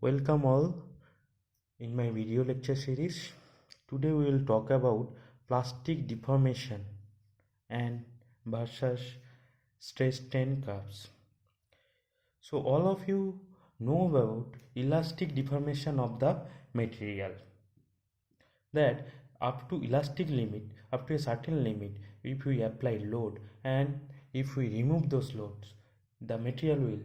Welcome all in my video lecture series. Today we will talk about plastic deformation and versus stress strain curves. So all of you know about elastic deformation of the material, that up to elastic limit, up to a certain limit, if we apply load and if we remove those loads, the material will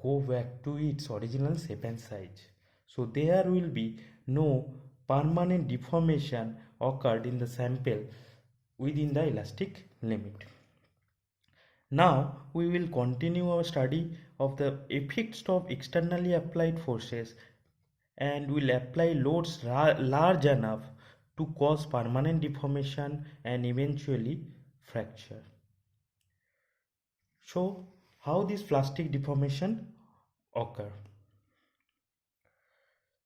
go back to its original shape and size. So there will be no permanent deformation occurred in the sample within the elastic limit. Now we will continue our study of the effects of externally applied forces and will apply loads large enough to cause permanent deformation and eventually fracture. So how this plastic deformation occur?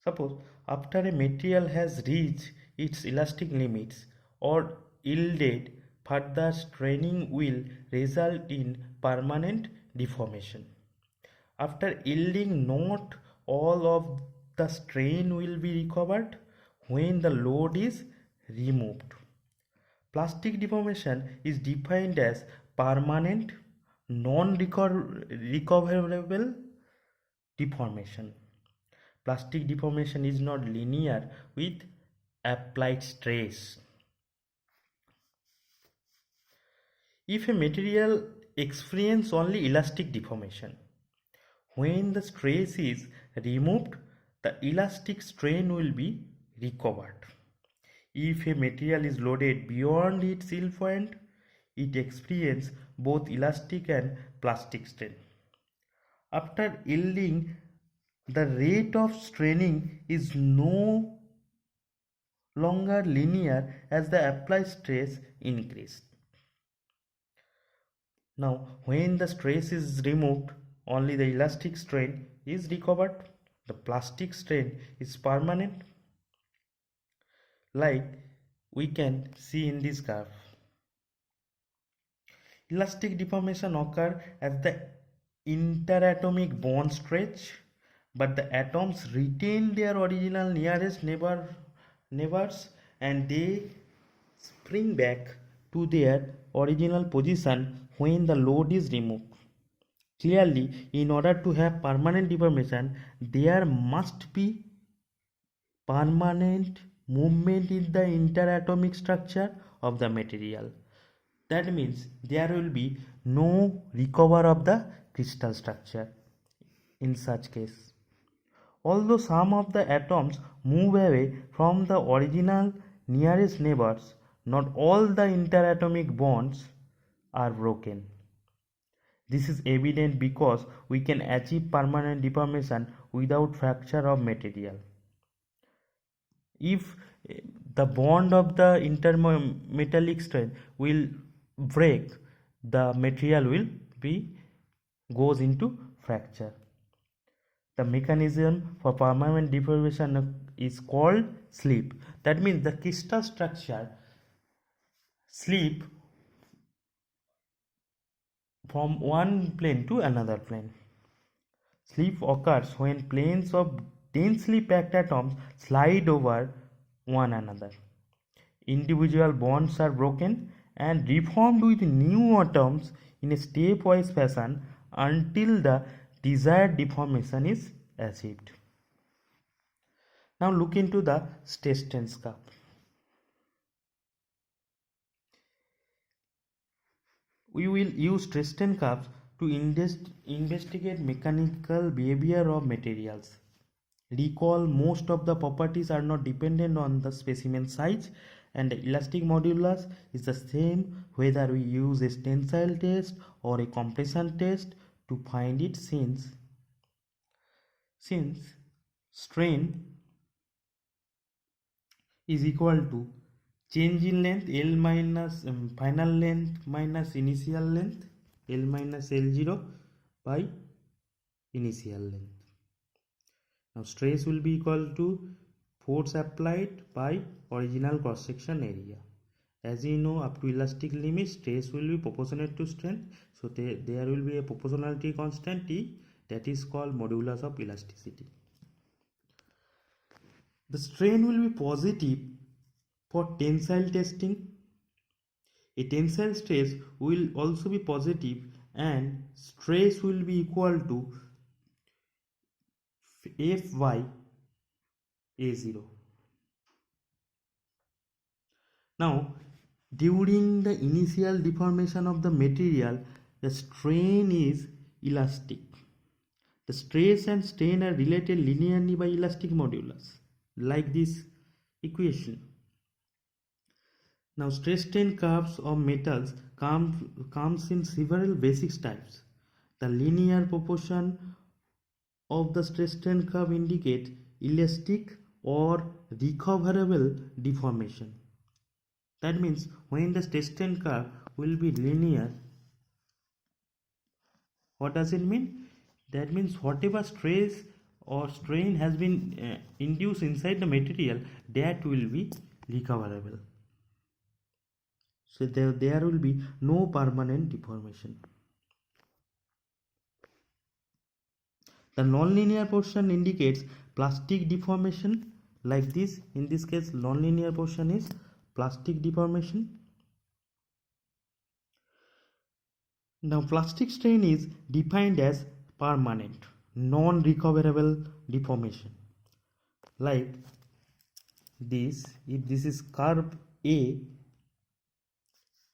Suppose after a material has reached its elastic limits or yielded, further straining will result in permanent deformation. After yielding, not all of the strain will be recovered when the load is removed. Plastic deformation is defined as permanent, non-recoverable deformation. Plastic deformation is not linear with applied stress. If a material experiences only elastic deformation, when the stress is removed, the elastic strain will be recovered. If a material is loaded beyond its yield point, it experiences both elastic and plastic strain. After yielding, the rate of straining is no longer linear as the applied stress increases. Now, when the stress is removed, only the elastic strain is recovered. The plastic strain is permanent, like we can see in this graph. Elastic deformation occurs as the interatomic bond stretch, but the atoms retain their original nearest neighbors and they spring back to their original position when the load is removed. Clearly, in order to have permanent deformation, there must be permanent movement in the interatomic structure of the material. That means there will be no recover of the crystal structure in such case. Although some of the atoms move away from the original nearest neighbors, not all the interatomic bonds are broken. This is evident because we can achieve permanent deformation without fracture of material. If the bond of the intermetallic strain will break, the material will be goes into fracture. The mechanism for permanent deformation is called slip. That means the crystal structure slip from one plane to another plane. Slip occurs when planes of densely packed atoms slide over one another. Individual bonds are broken and reformed with new atoms in a stepwise fashion until the desired deformation is achieved. Now look into the stress strain curve. We will use stress strain curves to investigate mechanical behavior of materials. Recall, most of the properties are not dependent on the specimen size, and the elastic modulus is the same whether we use a tensile test or a compression test to find it, since strain is equal to change in length L minus final length minus initial length L minus L0 by initial length. Now stress will be equal to force applied by original cross section area. As you know, up to elastic limit, stress will be proportionate to strength. So there will be a proportionality constant T, that is called modulus of elasticity. The strain will be positive for tensile testing. A tensile stress will also be positive and stress will be equal to Fy A0. Now, during the initial deformation of the material, the strain is elastic. The stress and strain are related linearly by elastic modulus, like this equation. Now, stress-strain curves of metals comes in several basic types. The linear proportion of the stress-strain curve indicate elastic or recoverable deformation. That means when the stress-strain curve will be linear, what does it mean? That means whatever stress or strain has been induced inside the material, that will be recoverable. So there will be no permanent deformation. The nonlinear portion indicates plastic deformation, like this. In this case, nonlinear portion is plastic deformation. Now, plastic strain is defined as permanent, non-recoverable deformation. Like this, if this is curve A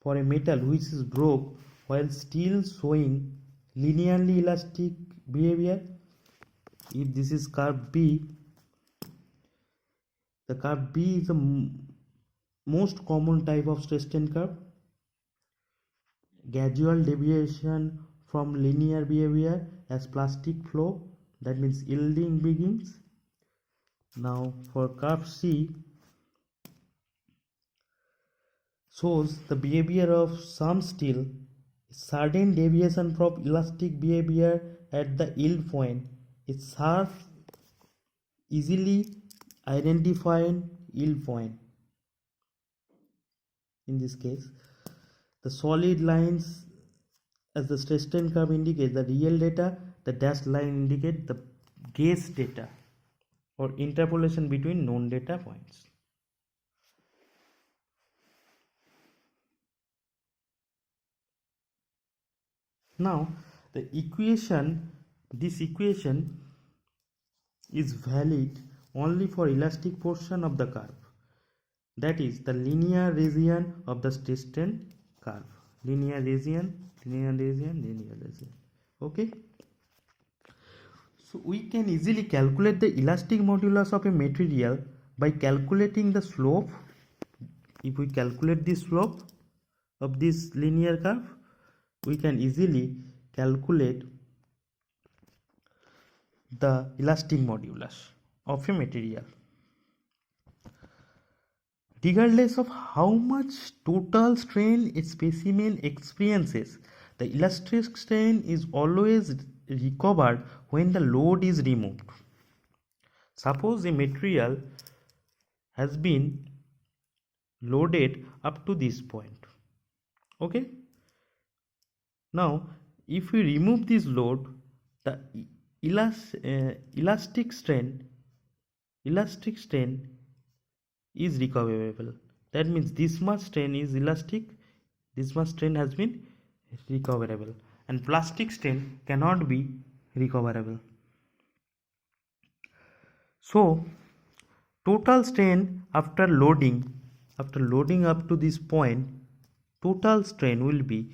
for a metal which is broke while still showing linearly elastic behavior. If this is curve B, the curve B is the most common type of stress-strain curve. Gradual deviation from linear behavior as plastic flow, that means yielding begins. Now for curve C, shows the behavior of some steel, sudden deviation from elastic behavior at the yield point, a sharp, easily identified yield point. In this case, the solid lines as the stress-strain curve indicate the real data, the dashed line indicate the guess data or interpolation between known data points. Now this equation is valid only for elastic portion of the curve, that is the linear region of the stress-strain curve. Linear region. Okay, so we can easily calculate the elastic modulus of a material by calculating the slope. If we calculate the slope of this linear curve, we can easily calculate the elastic modulus of a material. Regardless of how much total strain a specimen experiences, the elastic strain is always recovered when the load is removed. Suppose a material has been loaded up to this point. Okay. Now, if we remove this load, the elastic strain is recoverable. That means this much strain is elastic, this much strain has been recoverable, and plastic strain cannot be recoverable. So total strain after loading up to this point, total strain will be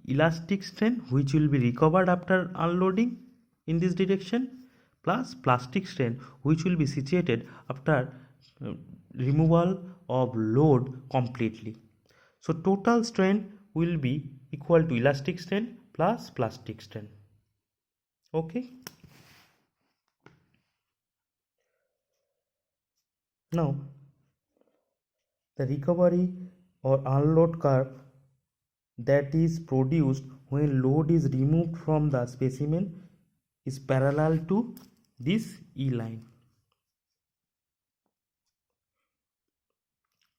elastic strain which will be recovered after unloading in this direction, plus plastic strain which will be situated after removal of load completely. So total strain will be equal to elastic strain plus plastic strain. Okay. Now the recovery or unload curve that is produced when load is removed from the specimen is parallel to this E line.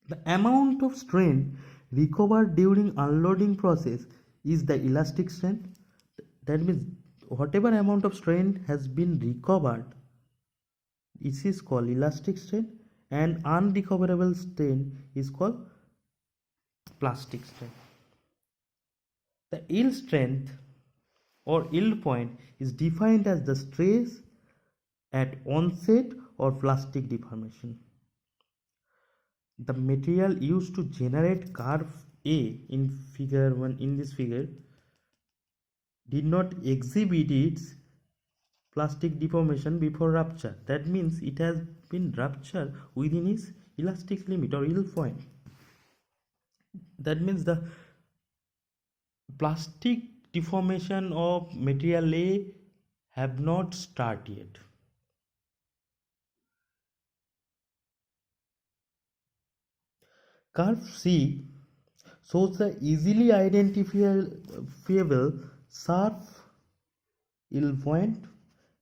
The amount of strain recovered during unloading process is the elastic strain. That means whatever amount of strain has been recovered, this is called elastic strain, and unrecoverable strain is called plastic strain. The yield strength or yield point is defined as the stress at onset or plastic deformation. The material used to generate curve A in figure 1 in this figure did not exhibit its plastic deformation before rupture. That means it has been ruptured within its elastic limit or yield point. That means the plastic deformation of material A have not started yet. Curve C shows the easily identifiable sharp yield point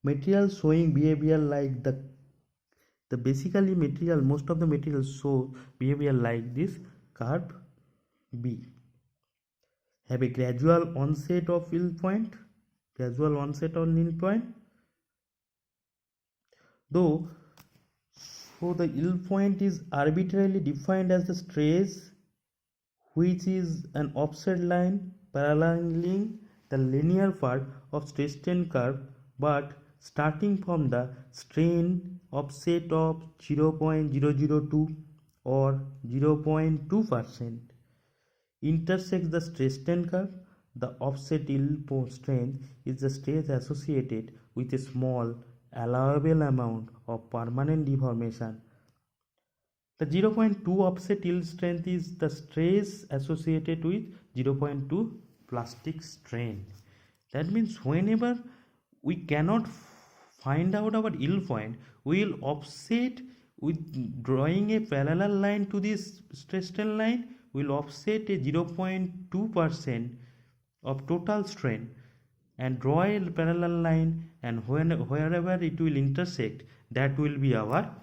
material showing behavior like the basically material, most of the materials show behavior like this curve B. Have a gradual onset of yield point, though so the yield point is arbitrarily defined as the stress which is an offset line paralleling the linear part of stress strain curve, but starting from the strain offset of 0.002 or 0.2% intersects the stress strain curve. The offset yield strength is the stress associated with a small allowable amount of permanent deformation. The 0.2 offset yield strength is the stress associated with 0.2 plastic strain. That means whenever we cannot find out our yield point, we will offset with drawing a parallel line to this stress strain line. We will offset a 0.2% of total strain and draw a parallel line, and wherever it will intersect, that will be our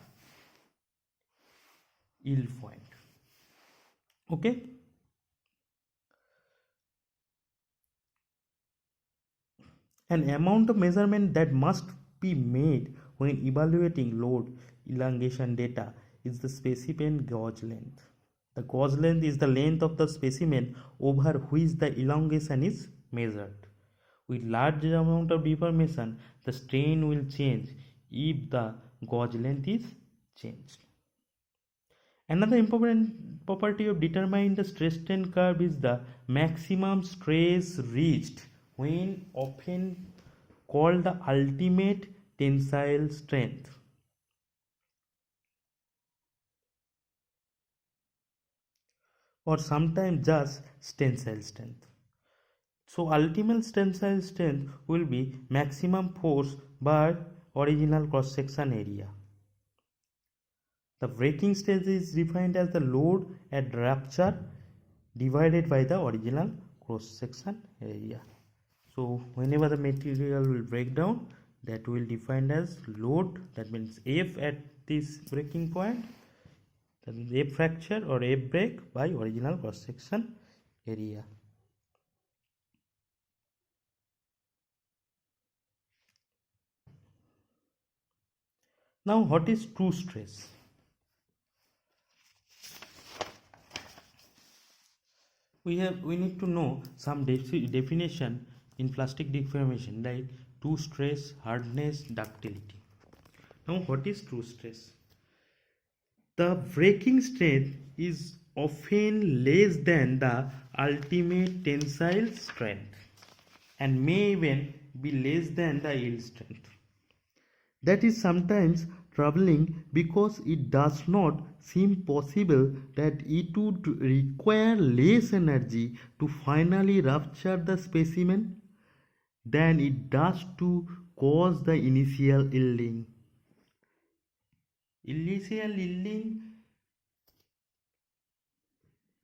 yield point. Okay. An amount of measurement that must be made when evaluating load elongation data is the specimen gauge length. The gauge length is the length of the specimen over which the elongation is measured. With large amount of deformation, the strain will change if the gauge length is changed. Another important property of determining the stress strain curve is the maximum stress reached, when often called the ultimate tensile strength. Or sometimes just tensile strength. So ultimate tensile strength will be maximum force by original cross section area. The breaking stress is defined as the load at rupture divided by the original cross section area. So whenever the material will break down, that will defined as load, that means F at this breaking point, that means F fracture or F break by original cross section area. Now what is true stress? We need to know some definition in plastic deformation, like true stress, hardness, ductility. Now what is true stress? The breaking strength is often less than the ultimate tensile strength and may even be less than the yield strength. That is sometimes troubling because it does not seem possible that it would require less energy to finally rupture the specimen than it does to cause the initial yielding. Initial yielding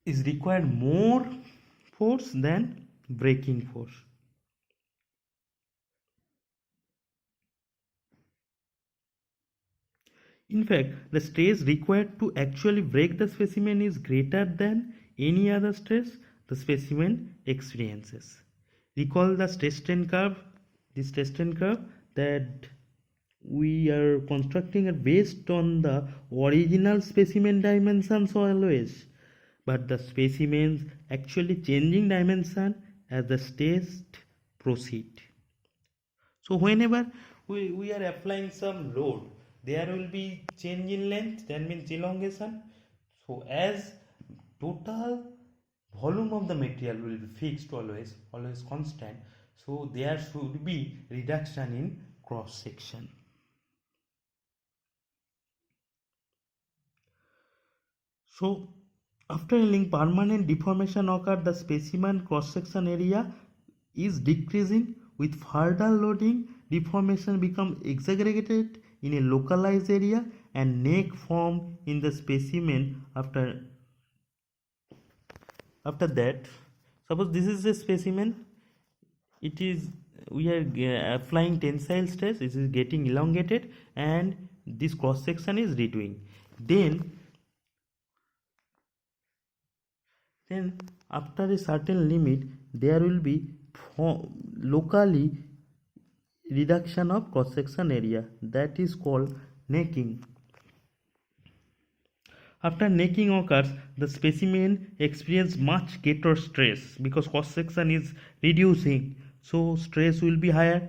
is required more force than breaking force. In fact, the stress required to actually break the specimen is greater than any other stress the specimen experiences. Recall the stress strain curve, that we are constructing it based on the original specimen dimensions always, but the specimens actually changing dimension as the stage proceed. So whenever we are applying some load, there will be change in length, that means elongation. So as total volume of the material will be fixed always constant, so there should be reduction in cross section. So after healing, permanent deformation occurs, the specimen cross-section area is decreasing. With further loading, deformation becomes exaggerated in a localized area and neck form in the specimen. After that, suppose this is a specimen, it is we are applying tensile stress, it is getting elongated and this cross section is redoing. Then after a certain limit there will be locally reduction of cross section area, that is called necking. After necking occurs, the specimen experiences much greater stress because cross section is reducing, so stress will be higher.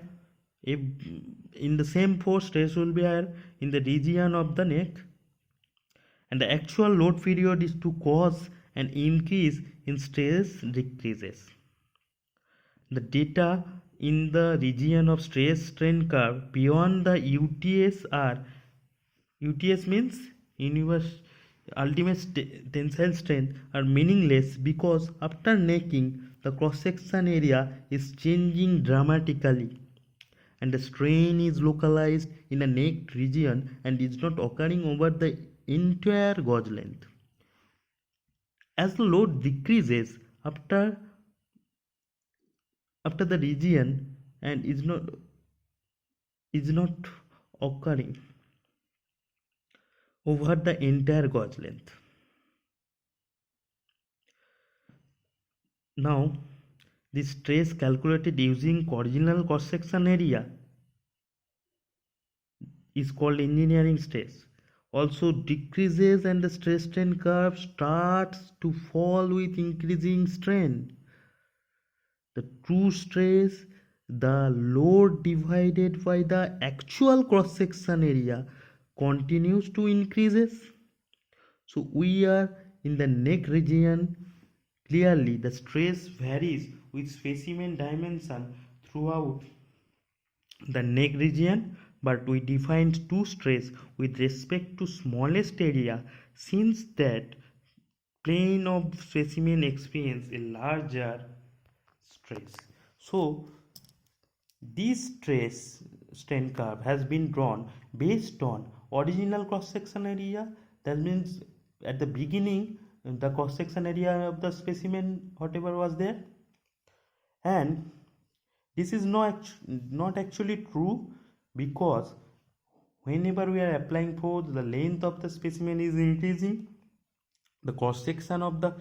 If in the same force, stress will be higher in the region of the neck, and the actual load period is to cause an increase in stress decreases. The data in the region of stress strain curve beyond the UTS means universe ultimate tensile strength, are meaningless because after necking the cross section area is changing dramatically and the strain is localized in a neck region and is not occurring over the entire gauge length. As the load decreases after the region and is not occurring over the entire gauge length. Now the stress calculated using original cross section area is called engineering stress also decreases and the stress strain curve starts to fall with increasing strain. The true stress, the load divided by the actual cross section area, continues to increases. So we are in the neck region. Clearly the stress varies with specimen dimension throughout the neck region, but we defined two stress with respect to smallest area since that plane of specimen experience a larger stress. So this stress strain curve has been drawn based on original cross section area. That means at the beginning the cross section area of the specimen whatever was there, and this is not actually true because whenever we are applying force, the length of the specimen is increasing, the cross section of the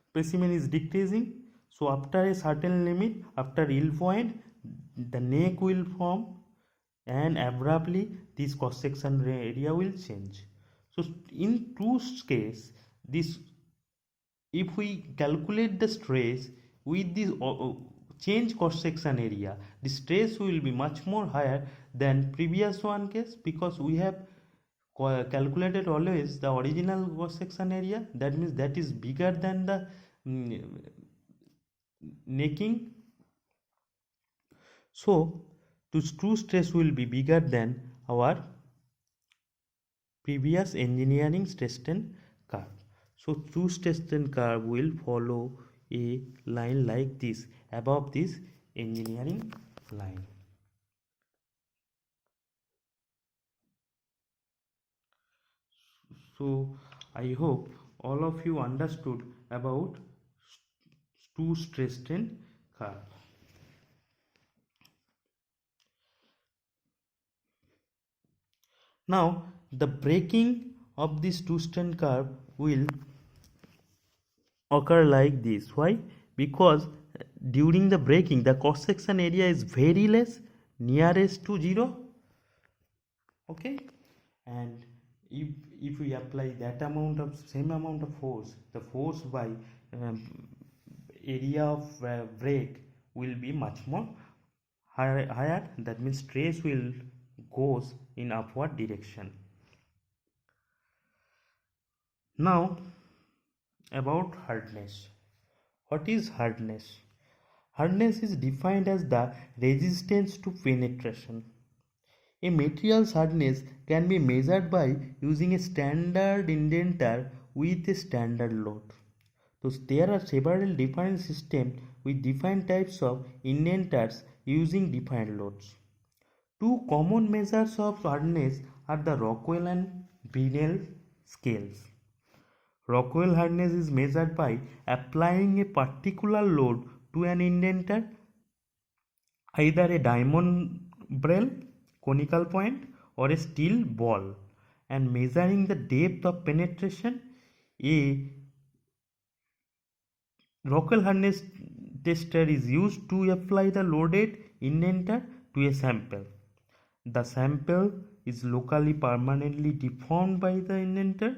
specimen is decreasing. So after a certain limit, after yield point, the neck will form and abruptly this cross section area will change. So in true case, this if we calculate the stress with this change cross section area, the stress will be much more higher than previous one case because we have calculated always the original cross section area, that means that is bigger than the necking. So the true stress will be bigger than our previous engineering stress strain curve. So true stress strain curve will follow a line like this above this engineering line. So I hope all of you understood about true stress strain curve. Now the breaking of this true strain curve will occur like this. Why? Because during the breaking the cross section area is very less, nearest to 0, Okay, and if we apply that amount of same amount of force, the force by um, area of break will be much more higher. That means stress will goes in upward direction. Now about hardness. What is hardness? Hardness is defined as the resistance to penetration. A material's hardness can be measured by using a standard indenter with a standard load. So there are several different systems with different types of indenters using different loads. Two common measures of hardness are the Rockwell and Brinell scales. Rockwell hardness is measured by applying a particular load to an indenter, either a diamond barrel, conical point, or a steel ball, and measuring the depth of penetration. A Rockwell hardness tester is used to apply the loaded indenter to a sample. The sample is locally permanently deformed by the indenter,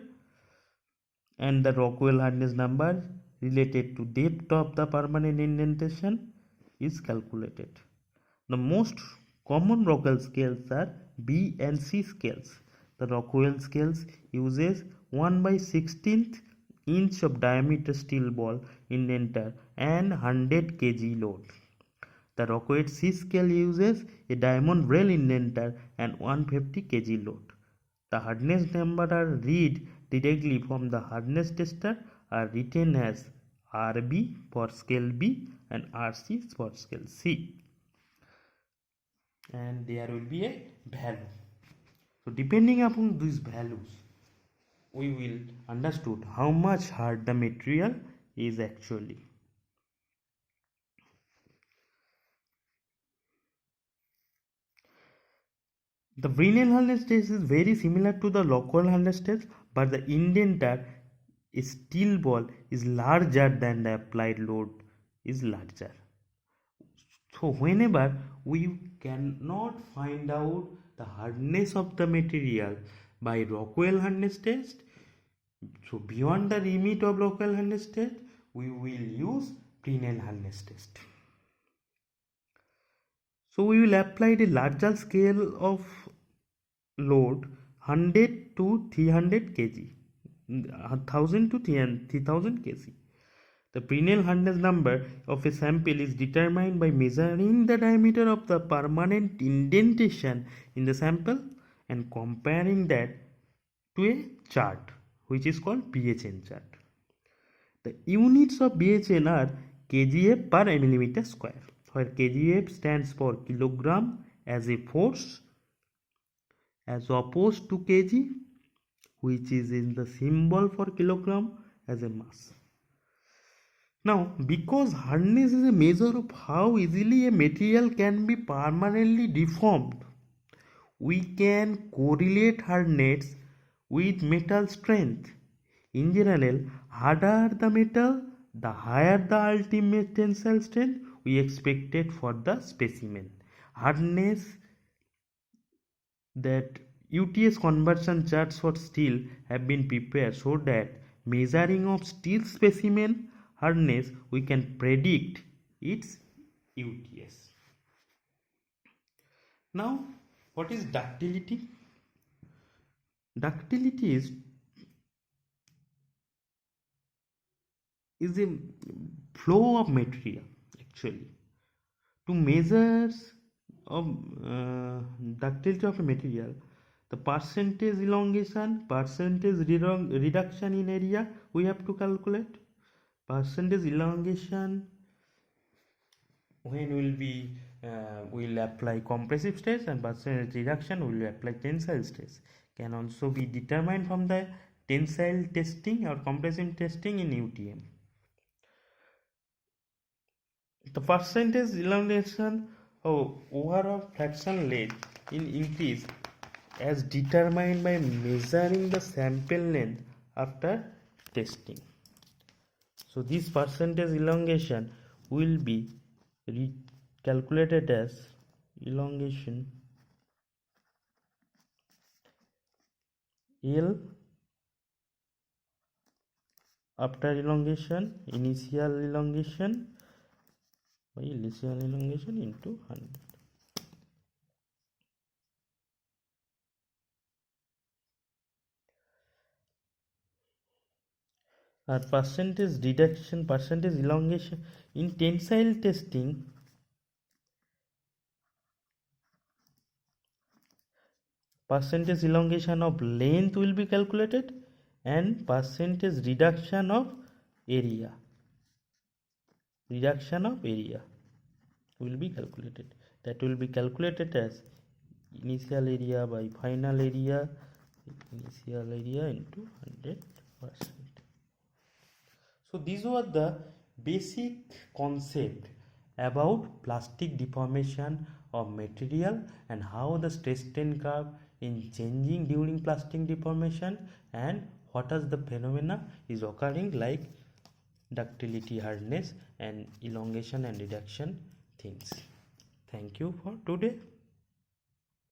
and the Rockwell hardness number related to depth of the permanent indentation is calculated. The most common Rockwell scales are B and C scales. The Rockwell scales uses 1 by 16th inch of diameter steel ball indenter and 100 kg load. The Rockwell C scale uses a diamond rail indenter and 150 kg load. The hardness number are read directly from the hardness tester are written as RB for scale B and RC for scale C. And there will be a value. So depending upon these values, we will understood how much hard the material is actually. The Brinell hardness test is very similar to the Rockwell hardness test, but the indenter steel ball is larger than the applied load is larger. So whenever we cannot find out the hardness of the material by Rockwell hardness test, so beyond the limit of Rockwell hardness test, we will use Brinell hardness test. So we will apply the larger scale of load 100 to 300 kg, 1000 to 3000 kg. The Brinell hardness number of a sample is determined by measuring the diameter of the permanent indentation in the sample and comparing that to a chart which is called BHN chart. The units of BHN are kgf per millimeter square, where kgf stands for kilogram as a force as opposed to kg, which is in the symbol for kilogram as a mass. Now, because hardness is a measure of how easily a material can be permanently deformed, we can correlate hardness with metal strength. In general, harder the metal, the higher the ultimate tensile strength we expected for the specimen. Hardness that UTS conversion charts for steel have been prepared so that measuring of steel specimen hardness we can predict its UTS. Now, what is ductility? Ductility is a flow of material actually. To measure of ductility of a material, the percentage elongation, percentage reduction in area we have to calculate. Percentage elongation when will apply compressive stress, and percentage reduction will apply tensile stress, can also be determined from the tensile testing or compressive testing in UTM. The percentage elongation of overall fraction length in increase as determined by measuring the sample length after testing. So this percentage elongation will be calculated as elongation L after elongation, initial elongation by initial elongation into 100. Our percentage reduction, percentage elongation in tensile testing, percentage elongation of length will be calculated and percentage reduction of area will be calculated. That will be calculated as initial area by final area, initial area into 100%. So these were the basic concept about plastic deformation of material and how the stress strain curve is changing during plastic deformation and what is the phenomena is occurring like ductility, hardness and elongation and reduction things. Thank you for today.